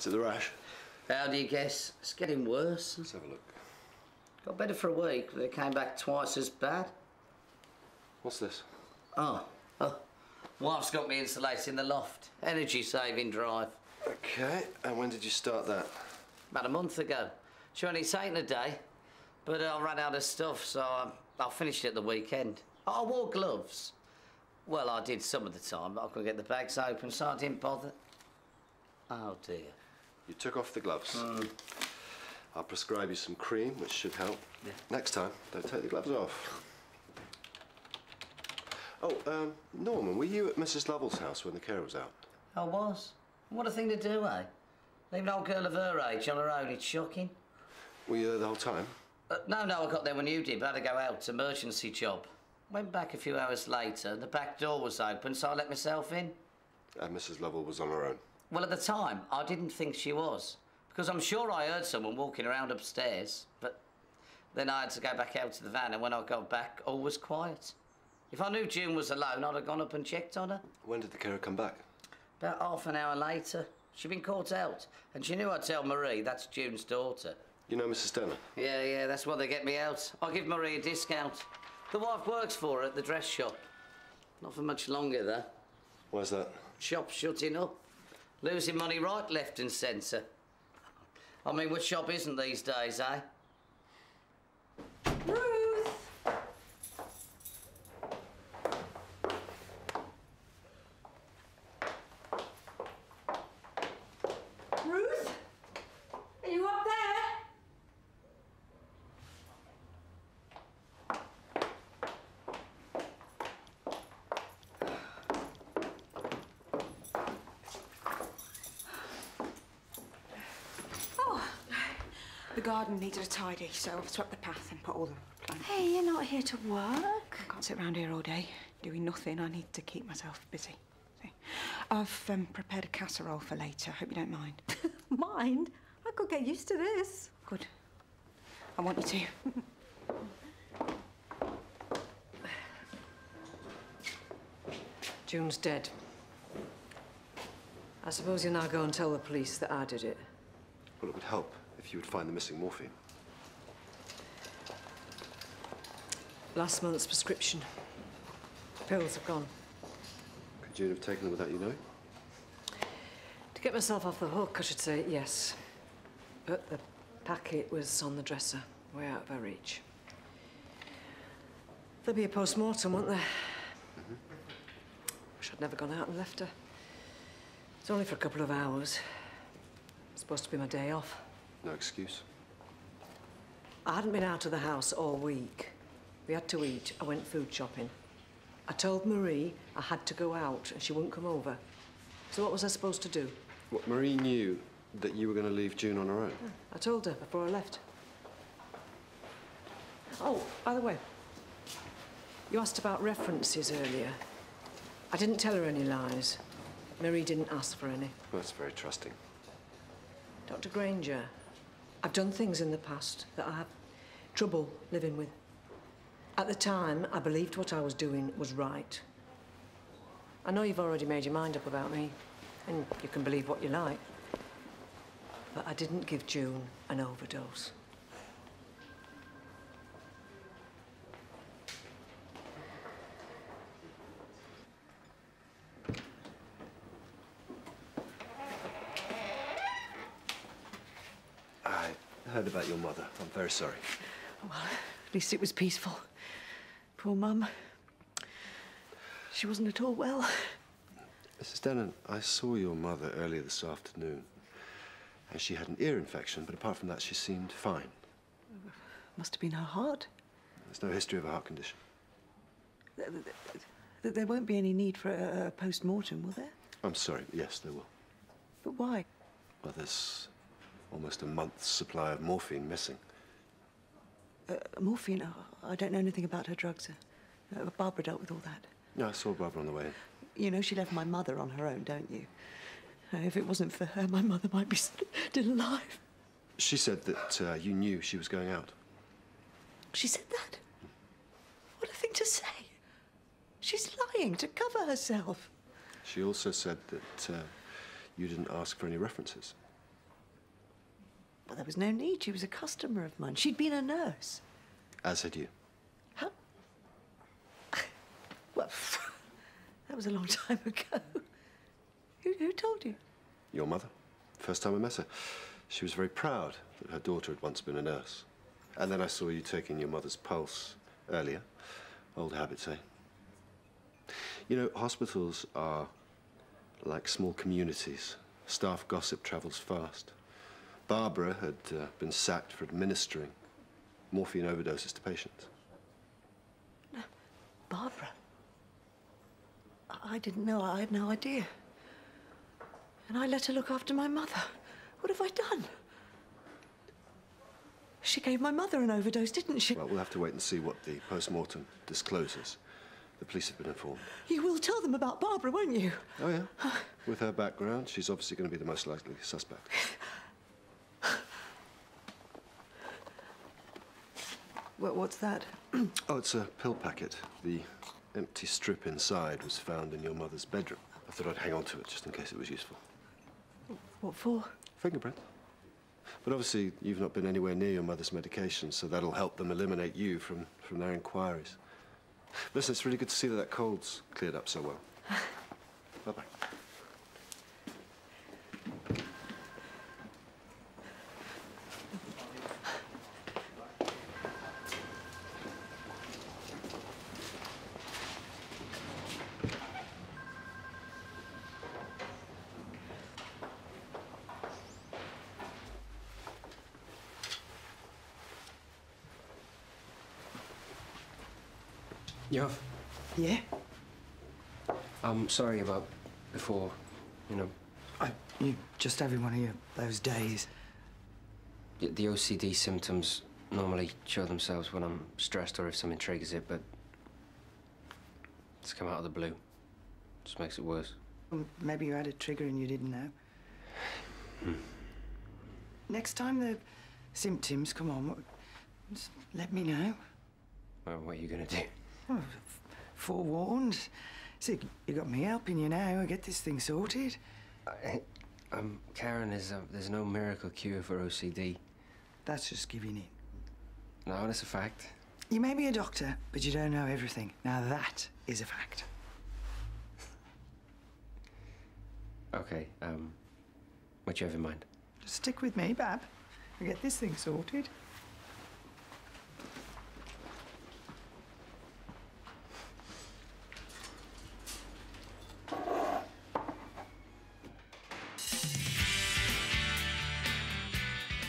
Is it the rash? How do you guess? It's getting worse. Let's have a look. Got better for a week, but it came back twice as bad. What's this? Oh. Wife's got me insulated in the loft. Energy-saving drive. Okay, and when did you start that? About a month ago. She only taken a day, but I ran out of stuff, so I finished it at the weekend. I wore gloves. Well, I did some of the time, but I couldn't get the bags open, so I didn't bother. Oh, dear. You took off the gloves. I'll prescribe you some cream, which should help. Yeah. Next time, don't take the gloves off. Oh, Norman, were you at Mrs. Lovell's house when the carer was out? I was. What a thing to do, eh? Leave an old girl of her age on her own, it's shocking. Were you there the whole time? No, I got there when you did, but I had to go out, emergency job. Went back a few hours later, the back door was open, so I let myself in. And Mrs. Lovell was on her own? Well, at the time, I didn't think she was, because I'm sure I heard someone walking around upstairs, but then I had to go back out to the van, and when I got back, all was quiet. If I knew June was alone, I'd have gone up and checked on her. When did the carer come back? About half an hour later. She'd been caught out, and she knew I'd tell Marie, that's June's daughter. You know Mrs. Stenner? Yeah, that's why they get me out. I'll give Marie a discount. The wife works for her at the dress shop. Not for much longer, though. Why's that? Shop's shutting up. Losing money right, left and centre. I mean, what shop isn't these days, eh? Ruth! Ruth? Are you up there? The garden needed a tidy, so I've swept the path and put all the plants. Hey, you're not here to work. I can't sit around here all day doing nothing. I need to keep myself busy. See? I've prepared a casserole for later. Hope you don't mind. Mind? I could get used to this. Good. I want you to. June's dead. I suppose you'll now go and tell the police that I did it. Well, it would help if you would find the missing morphine. Last month's prescription. Pills have gone. Could June have taken them without you knowing? To get myself off the hook, I should say yes. But the packet was on the dresser, way out of her reach. There'll be a post-mortem, won't there? Wish I'd never gone out and left her. It's only for a couple of hours. It's supposed to be my day off. No excuse. I hadn't been out of the house all week. We had to eat. I went food shopping. I told Marie I had to go out and she wouldn't come over. So what was I supposed to do? What, Marie knew that you were going to leave June on her own? Yeah, I told her before I left. Oh, by the way, you asked about references earlier. I didn't tell her any lies. Marie didn't ask for any. Well, that's very trusting. Dr. Granger, I've done things in the past that I have trouble living with. At the time, I believed what I was doing was right. I know you've already made your mind up about me, and you can believe what you like. But I didn't give June an overdose. I heard about your mother. I'm very sorry. Well, at least it was peaceful. Poor Mum. She wasn't at all well. Mrs. Denon, I saw your mother earlier this afternoon, and she had an ear infection, but apart from that, she seemed fine. Must have been her heart. There's no history of a heart condition. There won't be any need for a post-mortem, will there? I'm sorry, yes, there will. But why? Well, there's almost a month's supply of morphine missing. Morphine? Oh, I don't know anything about her drugs. Barbara dealt with all that. No, I saw Barbara on the way in. You know, she left my mother on her own, don't you? If it wasn't for her, my mother might be still alive. She said that you knew she was going out. She said that? What a thing to say. She's lying to cover herself. She also said that you didn't ask for any references. Well, there was no need. She was a customer of mine. She'd been a nurse. As had you. Huh? Well, that was a long time ago. Who told you? Your mother. First time I met her. She was very proud that her daughter had once been a nurse. And then I saw you taking your mother's pulse earlier. Old habits, eh? You know, hospitals are like small communities. Staff gossip travels fast. Barbara had been sacked for administering morphine overdoses to patients. No, Barbara? I didn't know. I had no idea. And I let her look after my mother. What have I done? She gave my mother an overdose, didn't she? Well, we'll have to wait and see what the post-mortem discloses. The police have been informed. You will tell them about Barbara, won't you? Oh, yeah. With her background, she's obviously going to be the most likely suspect. What's that? Oh, it's a pill packet. The empty strip inside was found in your mother's bedroom. I thought I'd hang on to it just in case it was useful. What for? Fingerprint. But obviously, you've not been anywhere near your mother's medication, so that'll help them eliminate you from their inquiries. Listen, it's really good to see that cold's cleared up so well. Bye-bye. Yo, Yeah? I'm sorry about before, you know. You just having one of those days. The OCD symptoms normally show themselves when I'm stressed or if something triggers it, but it's come out of the blue. Just makes it worse. Maybe you had a trigger and you didn't know. Next time the symptoms come on, just let me know. Well, what are you gonna do? Oh, forewarned. See, you got me helping you now. I get this thing sorted. Karen, there's no miracle cure for OCD. That's just giving in. No, that's a fact. You may be a doctor, but you don't know everything. Now that is a fact. Okay, what you have in mind? Just stick with me, Bab. I get this thing sorted.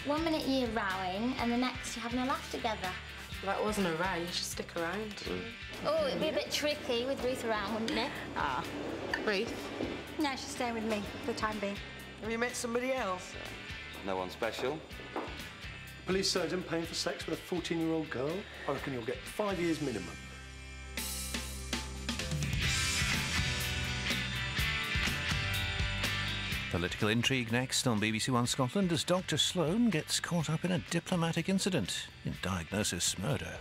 One minute you're rowing and the next you're having a laugh together. That wasn't a row, you should stick around. Oh, it'd be a bit tricky with Ruth around, wouldn't it? Ah. Ruth? No, she's staying with me for the time being. Have you met somebody else? No one special. Police surgeon paying for sex with a 14-year-old girl? I reckon you'll get 5 years minimum. Political intrigue next on BBC One Scotland as Dr. Sloan gets caught up in a diplomatic incident in Diagnosis Murder.